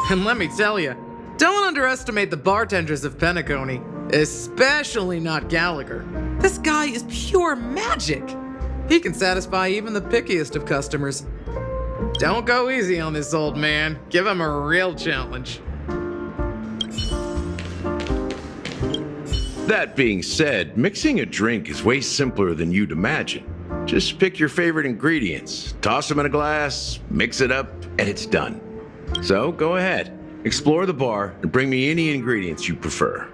And let me tell you, don't underestimate the bartenders of Penacony, especially not Gallagher. This guy is pure magic. He can satisfy even the pickiest of customers. Don't go easy on this old man. Give him a real challenge. That being said, mixing a drink is way simpler than you'd imagine. Just pick your favorite ingredients, toss them in a glass, mix it up, and it's done. So go ahead, explore the bar, and bring me any ingredients you prefer.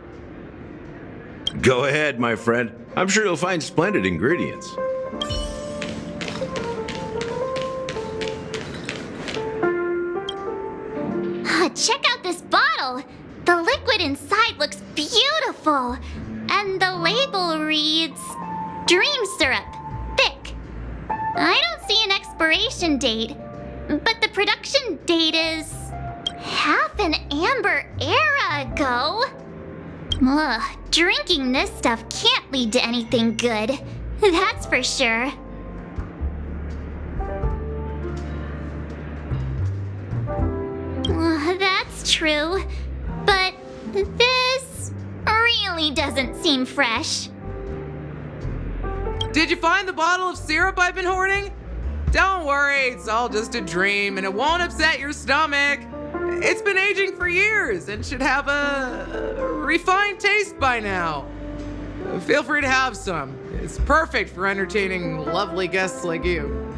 Go ahead, my friend. I'm sure you'll find splendid ingredients. Check out this bottle! The liquid inside looks beautiful! And the label reads, Dream Syrup, thick. I don't see an expiration date, but the production date is half an amber era ago. Ugh, drinking this stuff can't lead to anything good, that's for sure. That's true, but this really doesn't seem fresh. Did you find the bottle of syrup I've been hoarding? Don't worry, it's all just a dream and it won't upset your stomach. It's been aging for years and should have a refined taste by now. Feel free to have some. It's perfect for entertaining lovely guests like you.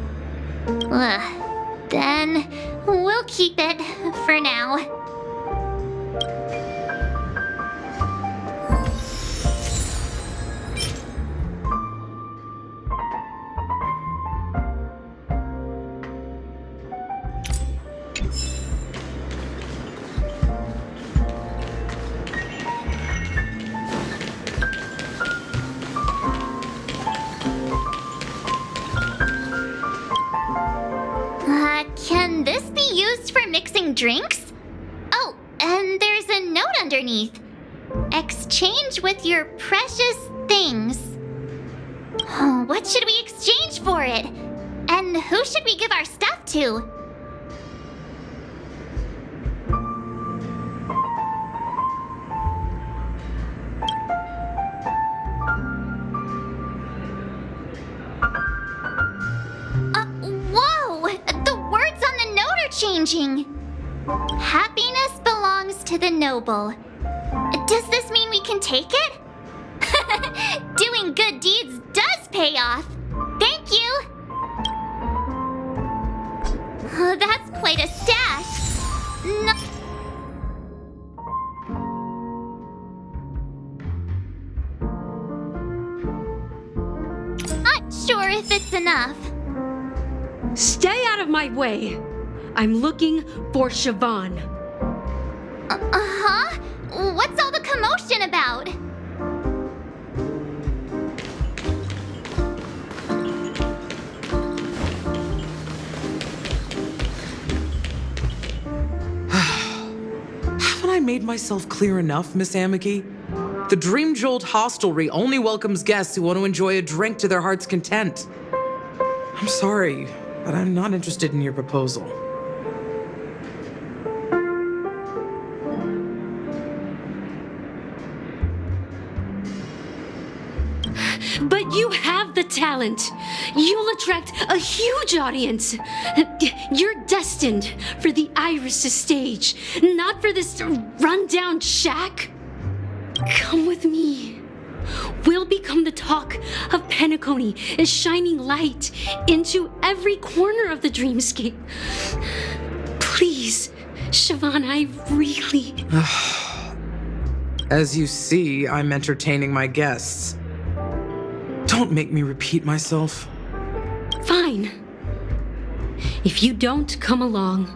Then we'll keep it for now. Can this be used for mixing drinks? Oh, and there's a note underneath. Exchange with your precious things. What should we exchange for it? And who should we give our stuff to? Changing. Happiness belongs to the noble. Does this mean we can take it? Doing good deeds does pay off. Thank you. Oh, that's quite a stash. Not sure if it's enough. Stay out of my way. I'm looking for Siobhan. Huh? What's all the commotion about? Haven't I made myself clear enough, Miss Amiki? The Dream Jolt hostelry only welcomes guests who want to enjoy a drink to their heart's content. I'm sorry, but I'm not interested in your proposal. But you have the talent. You'll attract a huge audience. You're destined for the Iris stage, not for this rundown shack. Come with me. We'll become the talk of Penacony, a shining light into every corner of the dreamscape. Please, Siobhan, I really... As you see, I'm entertaining my guests. Don't make me repeat myself. Fine. If you don't come along,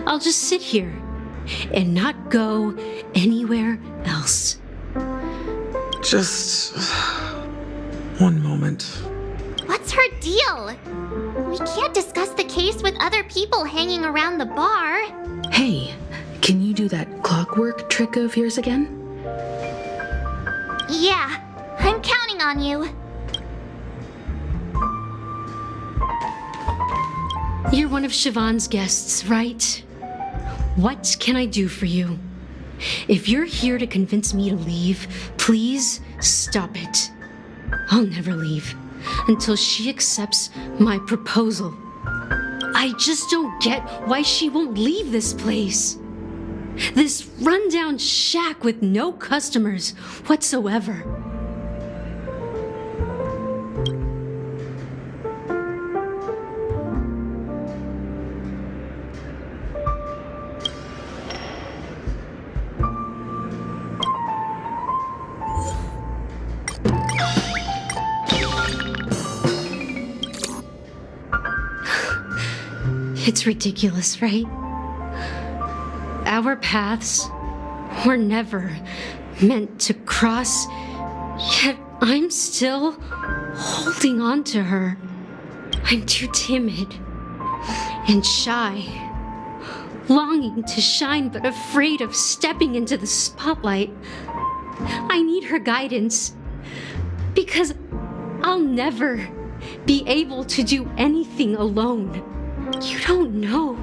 I'll just sit here and not go anywhere else. Just one moment. What's her deal? We can't discuss the case with other people hanging around the bar. Hey, can you do that clockwork trick of yours again? Yeah, I'm counting on you. You're one of Siobhan's guests, right? What can I do for you? If you're here to convince me to leave, please stop it. I'll never leave until she accepts my proposal. I just don't get why she won't leave this place. This rundown shack with no customers whatsoever. It's ridiculous, right? Our paths were never meant to cross, yet I'm still holding on to her. I'm too timid and shy, longing to shine but afraid of stepping into the spotlight. I need her guidance because I'll never be able to do anything alone. You don't know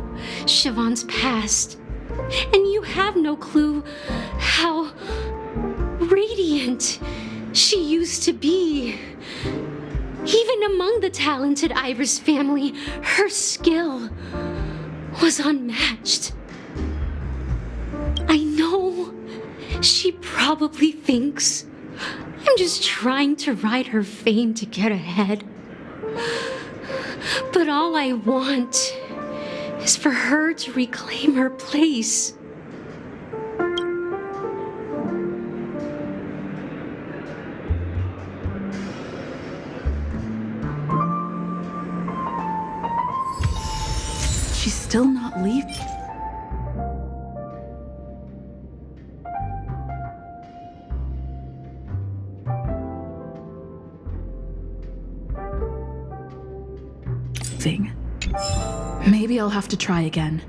Siobhan's past, and you have no clue how radiant she used to be. Even among the talented Iris family, her skill was unmatched. I know she probably thinks I'm just trying to ride her fame to get ahead. But all I want is for her to reclaim her place. She's still not leaving. Maybe I'll have to try again.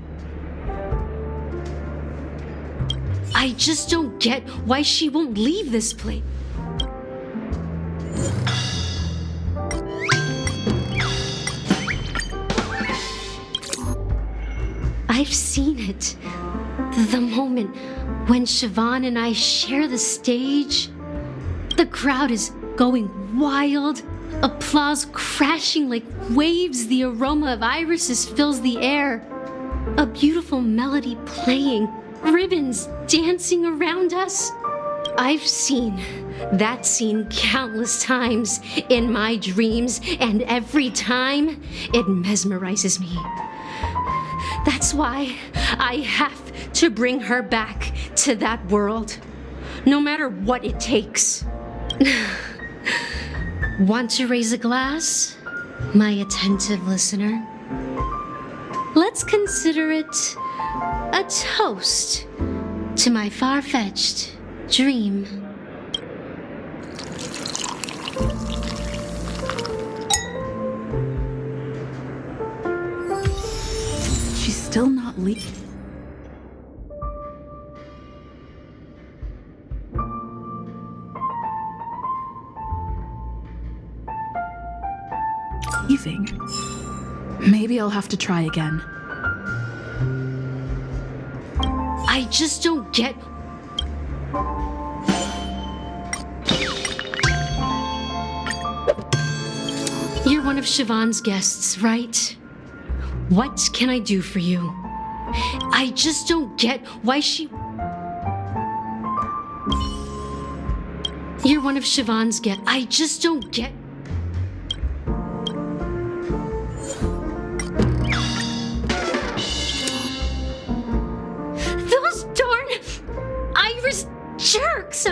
I just don't get why she won't leave this place. I've seen it. The moment when Siobhan and I share the stage, the crowd is going wild. Applause crashing like waves, the aroma of irises fills the air. A beautiful melody playing, ribbons dancing around us. I've seen that scene countless times in my dreams, and every time it mesmerizes me. That's why I have to bring her back to that world, no matter what it takes. Want to raise a glass, my attentive listener? Let's consider it a toast to my far-fetched dream. She's still not leaving. Maybe I'll have to try again. I just don't get... You're one of Siobhan's guests, right? What can I do for you? I just don't get why she... You're one of Siobhan's guests. I just don't get... Jerks!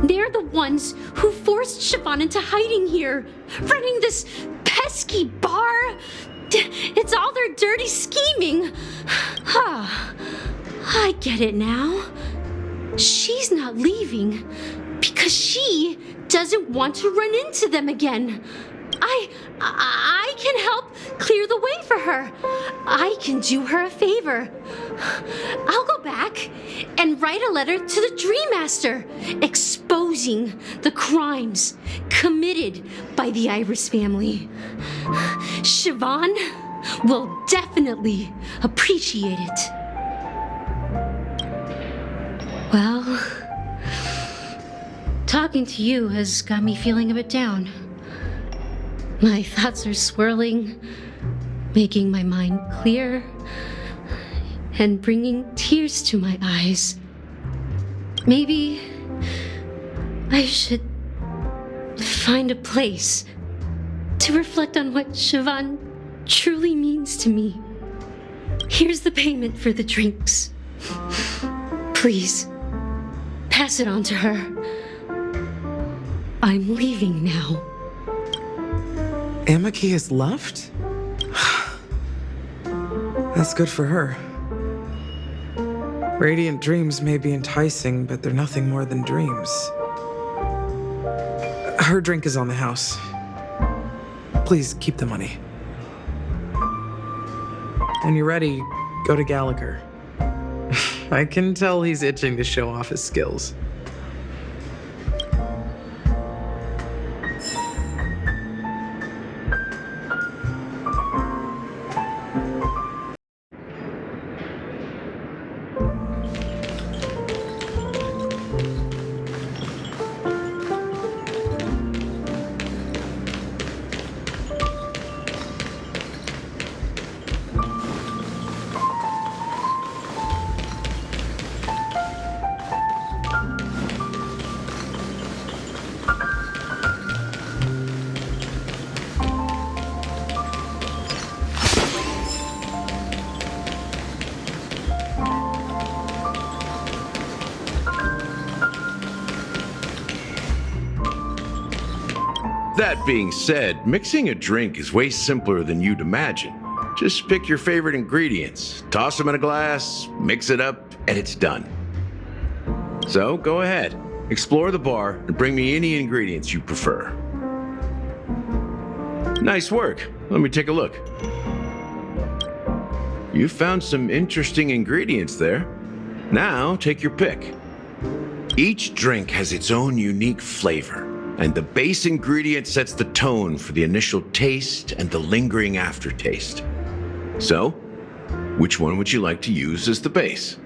They're the ones who forced Siobhan into hiding here, running this pesky bar. It's all their dirty scheming. I get it now. She's not leaving because she doesn't want to run into them again. I can help clear the way for her. I can do her a favor. I'll go back and write a letter to the Dream Master exposing the crimes committed by the Iris family. Siobhan will definitely appreciate it. Well, talking to you has got me feeling a bit down. My thoughts are swirling, making my mind clear, and bringing tears to my eyes. Maybe I should find a place to reflect on what Siobhan truly means to me. Here's the payment for the drinks. Please, pass it on to her. I'm leaving now. Amaki has left? That's good for her. Radiant dreams may be enticing, but they're nothing more than dreams. Her drink is on the house. Please keep the money. When you're ready, go to Gallagher. I can tell he's itching to show off his skills. That being said, mixing a drink is way simpler than you'd imagine. Just pick your favorite ingredients, toss them in a glass, mix it up, and it's done. So go ahead, explore the bar and bring me any ingredients you prefer. Nice work. Let me take a look. You found some interesting ingredients there. Now take your pick. Each drink has its own unique flavor, and the base ingredient sets the tone for the initial taste and the lingering aftertaste. So, which one would you like to use as the base?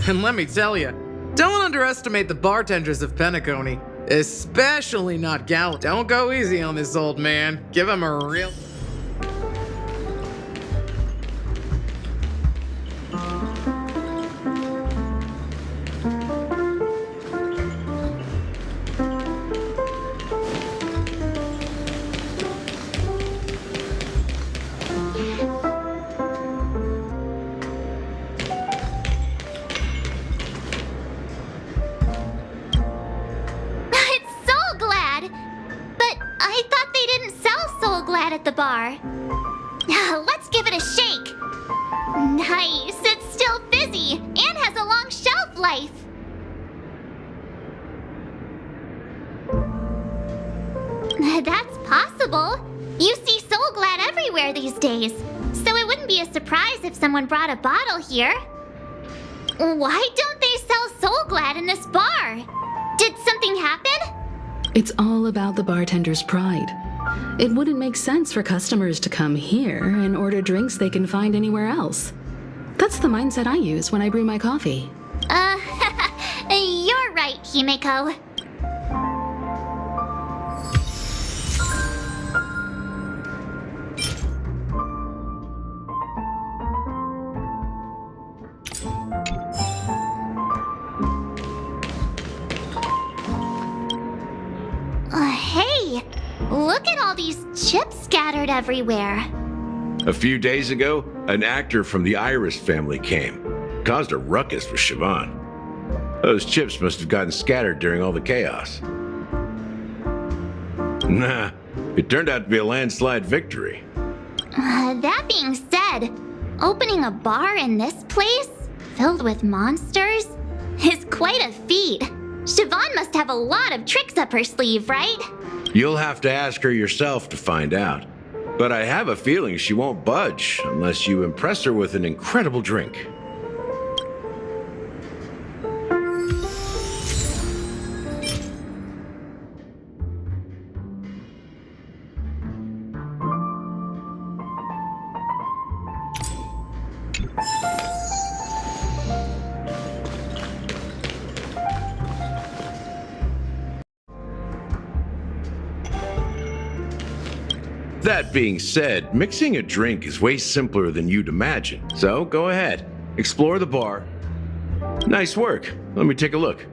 And let me tell you, don't underestimate the bartenders of Penacony, especially not Gal. Don't go easy on this old man. Give him a real... at the bar. Let's give it a shake. Nice, it's still fizzy and has a long shelf life. That's possible. You see Soul Glad everywhere these days, so it wouldn't be a surprise if someone brought a bottle here. Why don't they sell Soul Glad in this bar? Did something happen? It's all about the bartender's pride. It wouldn't make sense for customers to come here and order drinks they can find anywhere else. That's the mindset I use when I brew my coffee. You're right, Himeko. Hey, look at all all these chips scattered everywhere? A few days ago, an actor from the Iris family came. Caused a ruckus with Siobhan. Those chips must have gotten scattered during all the chaos. Nah, it turned out to be a landslide victory. That being said, opening a bar in this place, filled with monsters, is quite a feat. Siobhan must have a lot of tricks up her sleeve, right? You'll have to ask her yourself to find out. But I have a feeling she won't budge unless you impress her with an incredible drink. That being said, mixing a drink is way simpler than you'd imagine. So go ahead, explore the bar. Nice work. Let me take a look.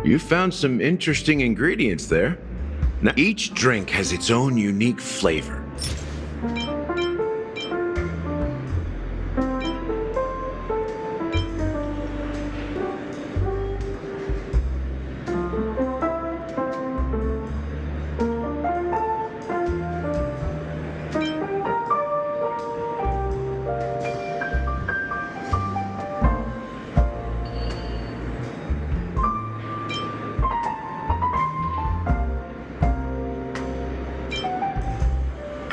You found some interesting ingredients there. Now, each drink has its own unique flavor.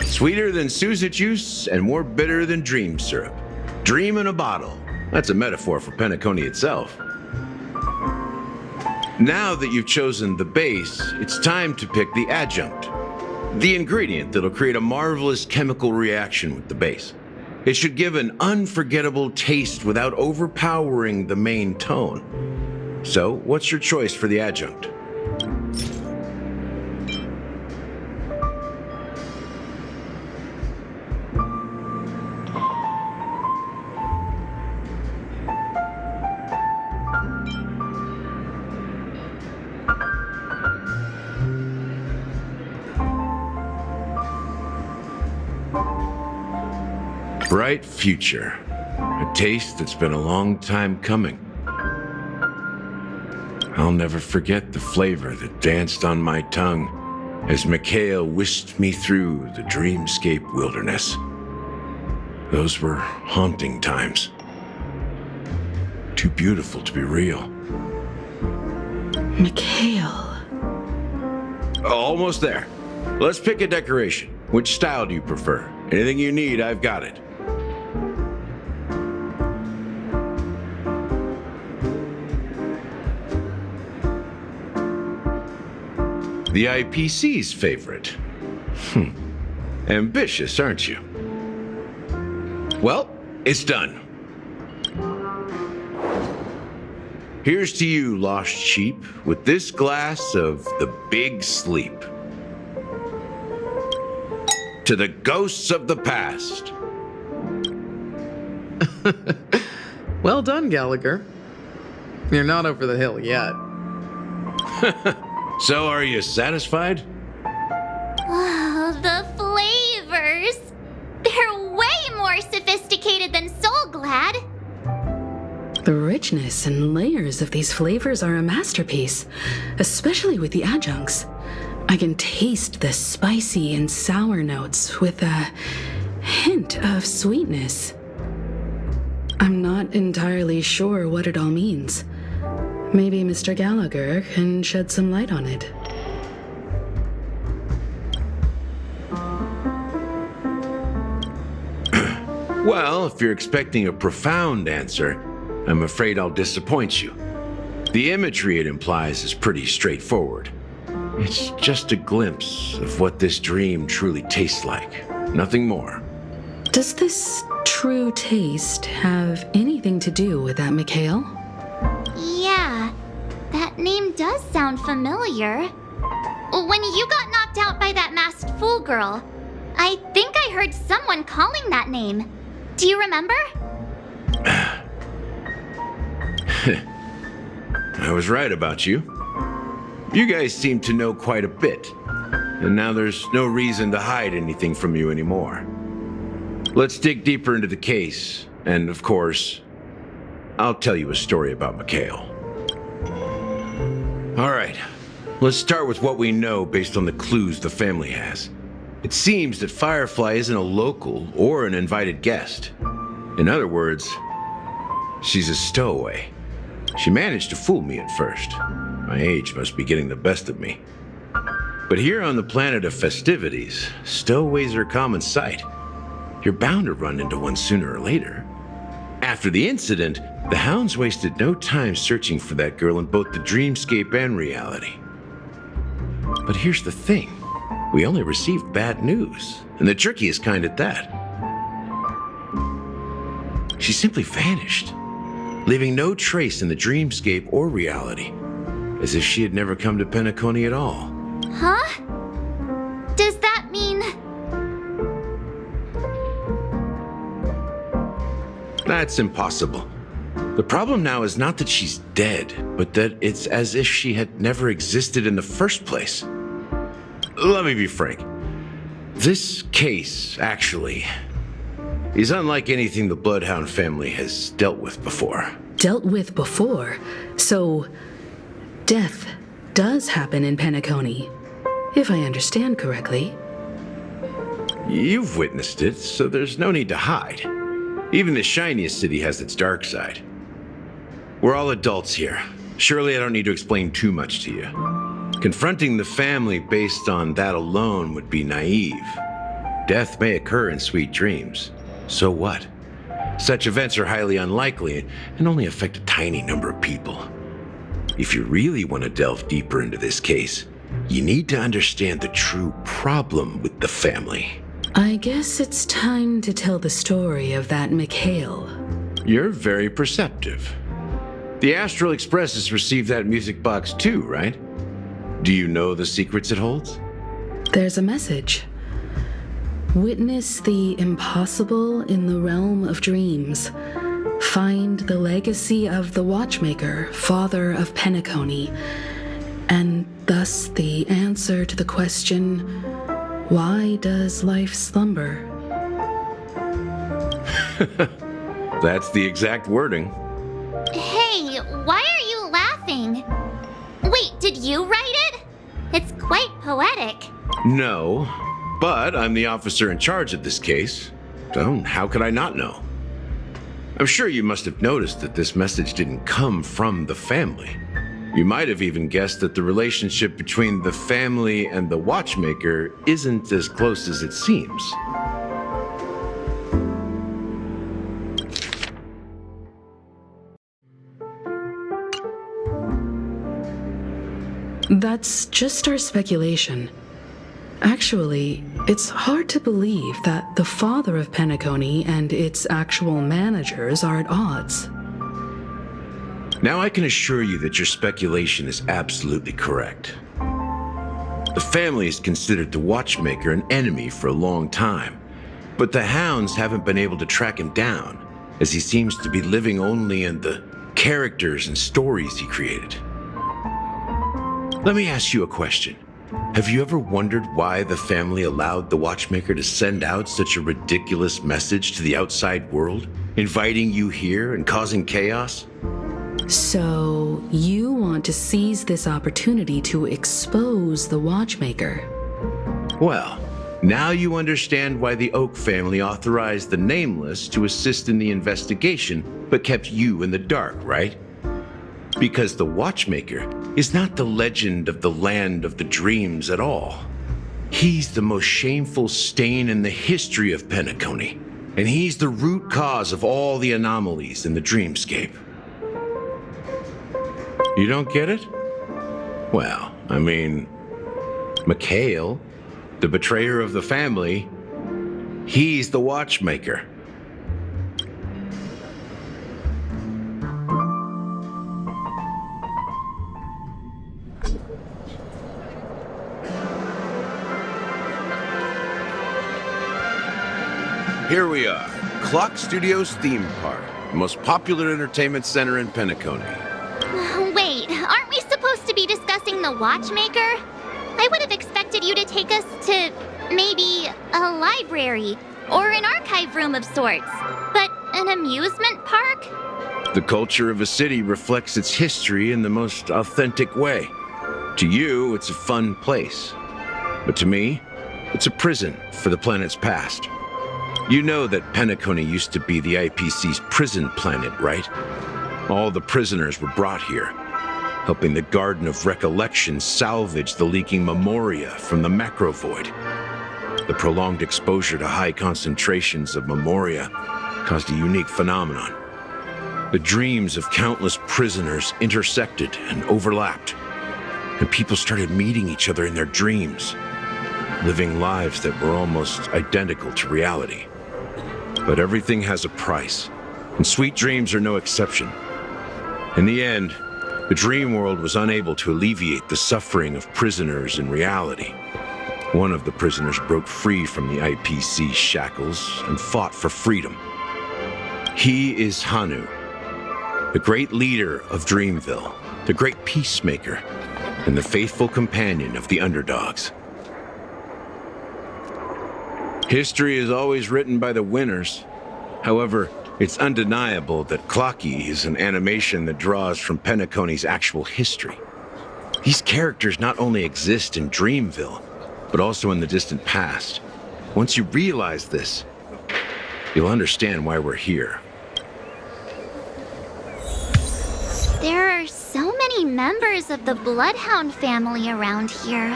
Sweeter than Susa juice and more bitter than dream syrup. Dream in a bottle. That's a metaphor for Penacony itself. Now that you've chosen the base, it's time to pick the adjunct. The ingredient that'll create a marvelous chemical reaction with the base. It should give an unforgettable taste without overpowering the main tone. So, what's your choice for the adjunct? Bright future. A taste that's been a long time coming. I'll never forget the flavor that danced on my tongue as Mikhail whisked me through the dreamscape wilderness. Those were haunting times. Too beautiful to be real. Mikhail. Almost there. Let's pick a decoration. Which style do you prefer? Anything you need, I've got it. The IPC's favorite. Ambitious, aren't you? Well, it's done. Here's to you, lost sheep, with this glass of the big sleep. To the ghosts of the past. Well done, Gallagher. You're not over the hill yet. So are you satisfied? Oh, the flavors! They're way more sophisticated than Soul Glad. The richness and layers of these flavors are a masterpiece, especially with the adjuncts. I can taste the spicy and sour notes with a hint of sweetness. I'm not entirely sure what it all means. Maybe Mr. Gallagher can shed some light on it. Well, if you're expecting a profound answer, I'm afraid I'll disappoint you. The imagery it implies is pretty straightforward. It's just a glimpse of what this dream truly tastes like. Nothing more. Does this true taste have anything to do with that Mikhail? Yeah, that name does sound familiar. When you got knocked out by that masked fool girl, I think I heard someone calling that name. Do you remember? I was right about you. You guys seem to know quite a bit. and now there's no reason to hide anything from you anymore. Let's dig deeper into the case, and of course, I'll tell you a story about Mikhail. All right, let's start with what we know based on the clues the family has. It seems that Firefly isn't a local or an invited guest. In other words, she's a stowaway. She managed to fool me at first. My age must be getting the best of me. But here on the planet of festivities, stowaways are a common sight. You're bound to run into one sooner or later. After the incident, the hounds wasted no time searching for that girl in both the dreamscape and reality. But here's the thing. We only received bad news, and the trickiest kind at that. She simply vanished, leaving no trace in the dreamscape or reality, as if she had never come to Penacony at all. Huh? Does that mean... That's impossible. The problem now is not that she's dead, but that it's as if she had never existed in the first place. Let me be frank. This case, actually, is unlike anything the Bloodhound family has dealt with before. Dealt with before? So, death does happen in Penacony, if I understand correctly. You've witnessed it, so there's no need to hide. Even the shiniest city has its dark side. We're all adults here. Surely I don't need to explain too much to you. Confronting the family based on that alone would be naive. Death may occur in sweet dreams. So what? Such events are highly unlikely and only affect a tiny number of people. If you really want to delve deeper into this case, you need to understand the true problem with the family. I guess it's time to tell the story of that Mikhail. You're very perceptive. The Astral Express has received that music box too, right? Do you know the secrets it holds? There's a message. Witness the impossible in the realm of dreams. Find the legacy of the Watchmaker, father of Penacony, and thus the answer to the question, why does life slumber? That's the exact wording. Hey, why are you laughing? Wait, did you write it? It's quite poetic. No, but I'm the officer in charge of this case, so how could I not know? I'm sure you must have noticed that this message didn't come from the family. You might have even guessed that the relationship between the family and the Watchmaker isn't as close as it seems. That's just our speculation. Actually, it's hard to believe that the father of Penacony and its actual managers are at odds. Now I can assure you that your speculation is absolutely correct. The family has considered the Watchmaker an enemy for a long time, but the hounds haven't been able to track him down, as he seems to be living only in the characters and stories he created. Let me ask you a question. Have you ever wondered why the family allowed the Watchmaker to send out such a ridiculous message to the outside world, inviting you here and causing chaos? So, you want to seize this opportunity to expose the Watchmaker? Well, now you understand why the Oak family authorized the Nameless to assist in the investigation, but kept you in the dark, right? Because the Watchmaker is not the legend of the land of the dreams at all. He's the most shameful stain in the history of Penacony, and he's the root cause of all the anomalies in the dreamscape. You don't get it? Well, I mean, Mikhail, the betrayer of the family, he's the Watchmaker. Here we are, Clock Studios theme park, the most popular entertainment center in Penacony. Wait, aren't we supposed to be discussing the Watchmaker? I would have expected you to take us to maybe a library or an archive room of sorts. But an amusement park? The culture of a city reflects its history in the most authentic way. To you, it's a fun place. But to me, it's a prison for the planet's past. You know that Penacony used to be the IPC's prison planet, right? All the prisoners were brought here, helping the Garden of Recollection salvage the leaking memoria from the macro void. The prolonged exposure to high concentrations of memoria caused a unique phenomenon. The dreams of countless prisoners intersected and overlapped, and people started meeting each other in their dreams, living lives that were almost identical to reality. But everything has a price, and sweet dreams are no exception. In the end, the dream world was unable to alleviate the suffering of prisoners in reality. One of the prisoners broke free from the IPC shackles and fought for freedom. He is Hanu, the great leader of Dreamville, the great peacemaker, and the faithful companion of the underdogs. History is always written by the winners. However, it's undeniable that Clocky is an animation that draws from Penacony's actual history. These characters not only exist in Dreamville, but also in the distant past. Once you realize this, you'll understand why we're here. There are so many members of the Bloodhound family around here.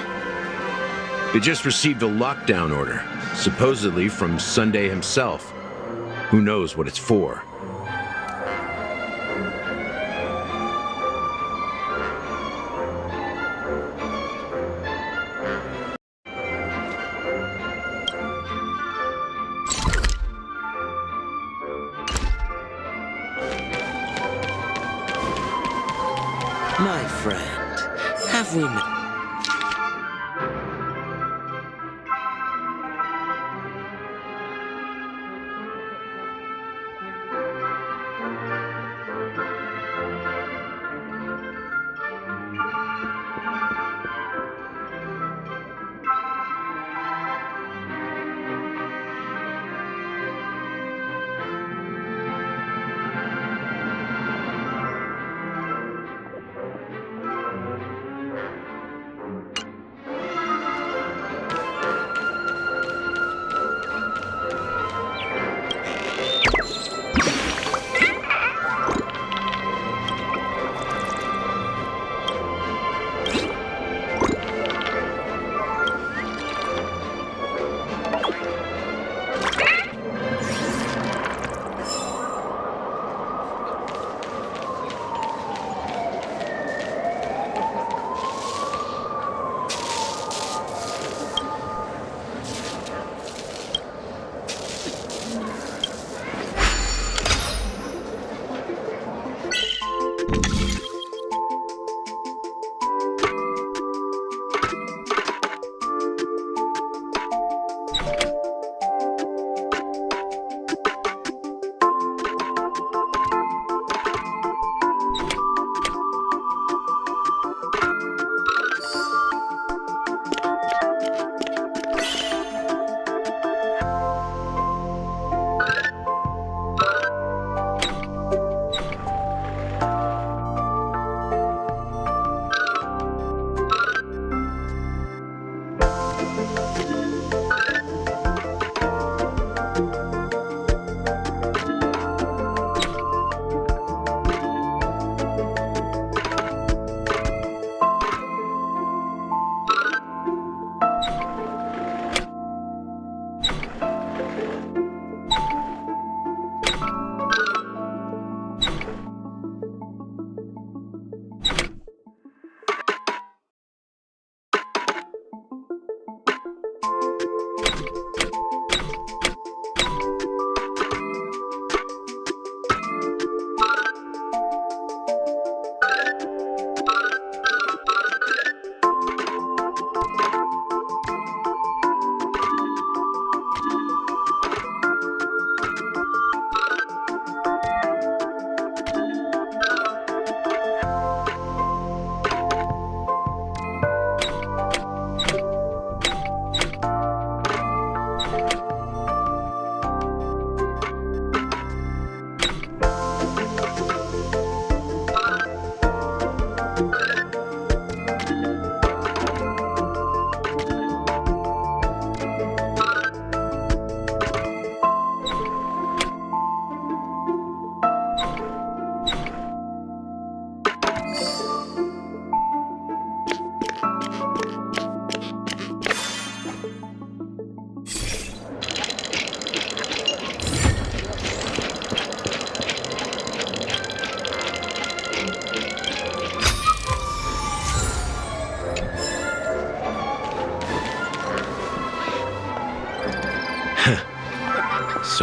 They just received a lockdown order, supposedly from Sunday himself. Who knows what it's for? My friend, have we met?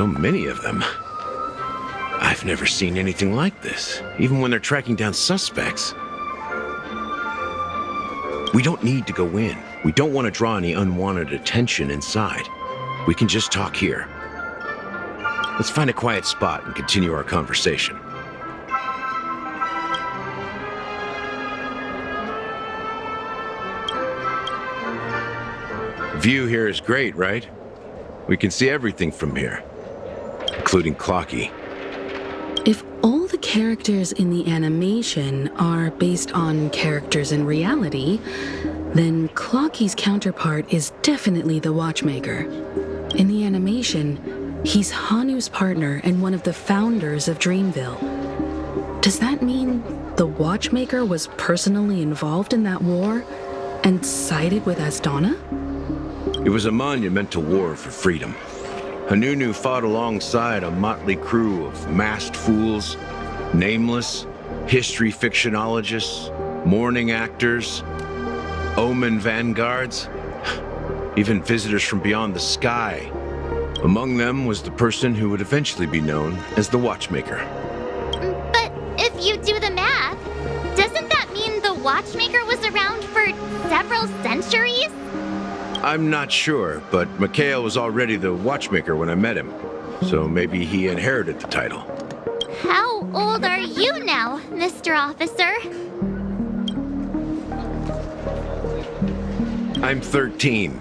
So many of them. I've never seen anything like this, even when they're tracking down suspects. We don't need to go in. We don't want to draw any unwanted attention inside. We can just talk here. Let's find a quiet spot and continue our conversation. View here is great, right? We can see everything from here, including Clocky. If all the characters in the animation are based on characters in reality, then Clocky's counterpart is definitely the Watchmaker. In the animation, he's Hanu's partner and one of the founders of Dreamville. Does that mean the Watchmaker was personally involved in that war and sided with Asdana? It was a monumental war for freedom. Hanunu fought alongside a motley crew of masked fools, nameless, history fictionologists, mourning actors, omen vanguards, even visitors from beyond the sky. Among them was the person who would eventually be known as the Watchmaker. But if you do the math, doesn't that mean the Watchmaker was around for several centuries? I'm not sure, but Mikhail was already the Watchmaker when I met him, so maybe he inherited the title. How old are you now, Mr. Officer? I'm 13.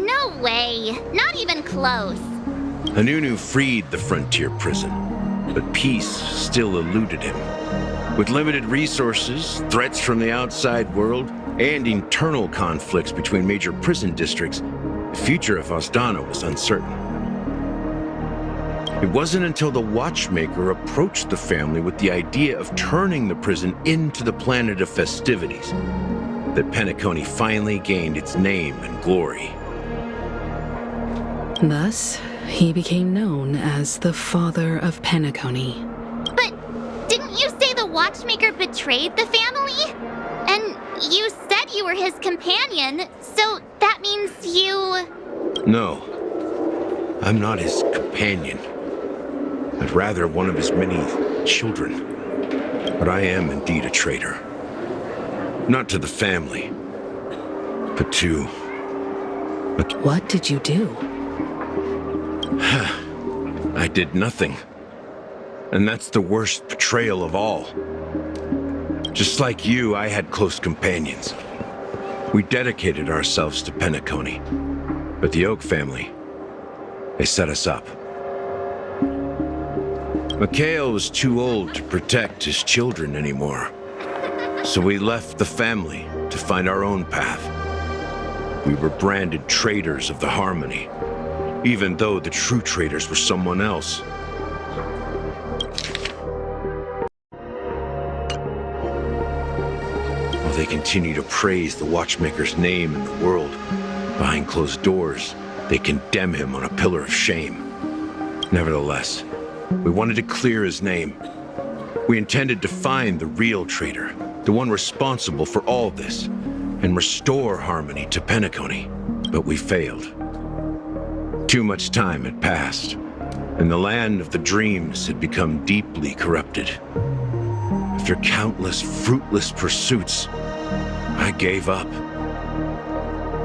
No way. Not even close. Hanunu freed the frontier prison, but peace still eluded him. With limited resources, threats from the outside world, and internal conflicts between major prison districts, the future of Asdana was uncertain. It wasn't until the Watchmaker approached the family with the idea of turning the prison into the planet of festivities that Penacony finally gained its name and glory. Thus, he became known as the Father of Penacony. But didn't you say the Watchmaker betrayed the family? And you said you were his companion, so that means you... No, I'm not his companion. I'd rather one of his many children. But I am indeed a traitor. Not to the family, but to... What did you do? I did nothing. And that's the worst betrayal of all. Just like you, I had close companions. We dedicated ourselves to Penacony. But the Oak family, they set us up. Mikhail was too old to protect his children anymore. So we left the family to find our own path. We were branded traitors of the Harmony, even though the true traitors were someone else. While they continue to praise the Watchmaker's name in the world, behind closed doors, they condemn him on a pillar of shame. Nevertheless, we wanted to clear his name. We intended to find the real traitor, the one responsible for all this, and restore harmony to Penacony. But we failed. Too much time had passed, and the land of the dreams had become deeply corrupted. After countless fruitless pursuits, I gave up.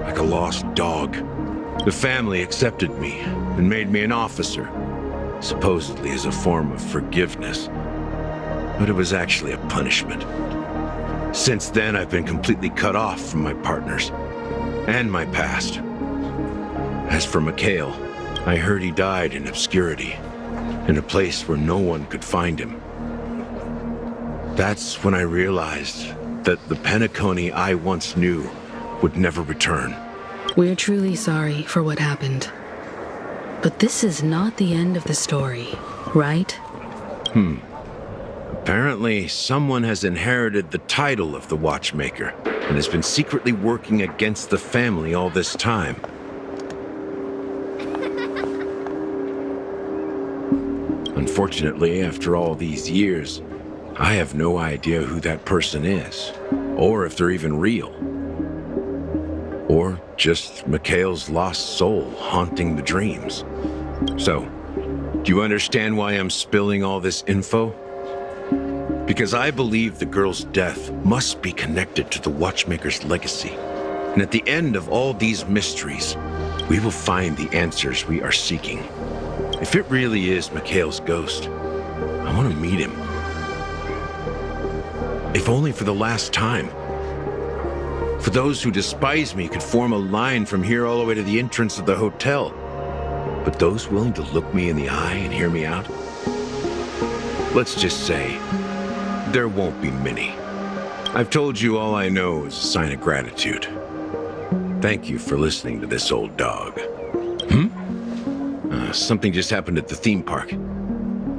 Like a lost dog. The family accepted me and made me an officer, supposedly as a form of forgiveness. But it was actually a punishment. Since then, I've been completely cut off from my partners and my past. As for Mikhail, I heard he died in obscurity, in a place where no one could find him. That's when I realized that the Penacony I once knew would never return. We're truly sorry for what happened. But this is not the end of the story, right? Apparently, someone has inherited the title of the Watchmaker and has been secretly working against the family all this time. Unfortunately, after all these years, I have no idea who that person is, or if they're even real. Or just Mikhail's lost soul haunting the dreams. So, do you understand why I'm spilling all this info? Because I believe the girl's death must be connected to the Watchmaker's legacy. And at the end of all these mysteries, we will find the answers we are seeking. If it really is Mikhail's ghost, I want to meet him. If only for the last time. For those who despise me could form a line from here all the way to the entrance of the hotel. But those willing to look me in the eye and hear me out? Let's just say, there won't be many. I've told you all I know is a sign of gratitude. Thank you for listening to this old dog. Something just happened at the theme park.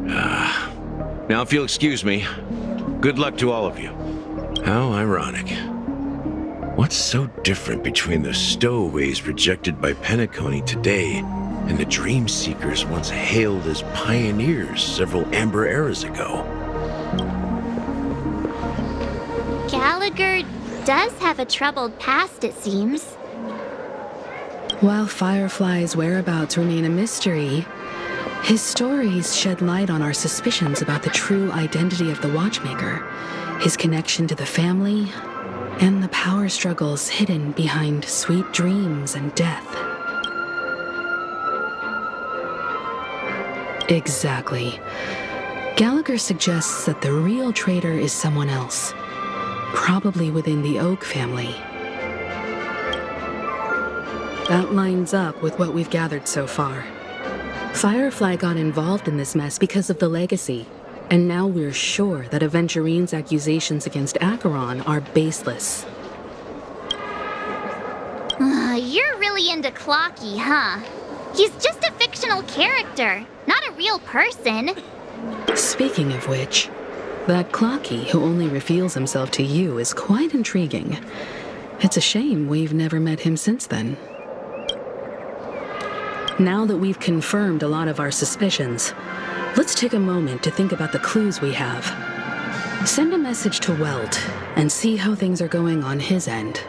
Now if you'll excuse me, good luck to all of you. How ironic. What's so different between the stowaways rejected by Penacony today and the dream seekers once hailed as pioneers several amber eras ago? Gallagher does have a troubled past, it seems. While Firefly's whereabouts remain a mystery, his stories shed light on our suspicions about the true identity of the Watchmaker, his connection to the family, and the power struggles hidden behind sweet dreams and death. Exactly. Gallagher suggests that the real traitor is someone else, probably within the Oak family. That lines up with what we've gathered so far. Firefly got involved in this mess because of the legacy, and now we're sure that Aventurine's accusations against Acheron are baseless. You're really into Clocky, huh? He's just a fictional character, not a real person. Speaking of which, that Clocky who only reveals himself to you is quite intriguing. It's a shame we've never met him since then. Now that we've confirmed a lot of our suspicions, let's take a moment to think about the clues we have. Send a message to Welt and see how things are going on his end.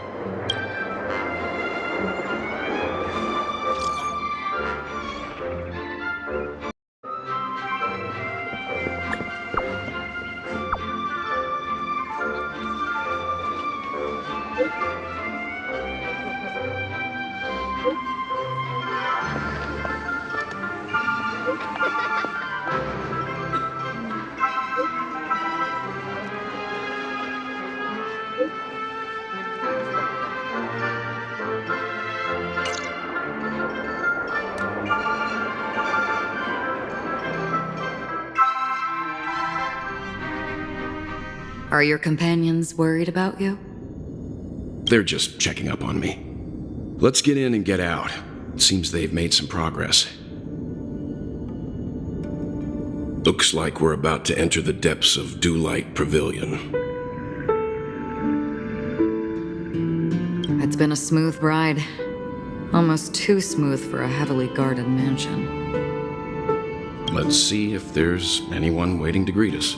Are your companions worried about you? They're just checking up on me. Let's get in and get out. It seems they've made some progress. Looks like we're about to enter the depths of Dewlight Pavilion. It's been a smooth ride. Almost too smooth for a heavily guarded mansion. Let's see if there's anyone waiting to greet us.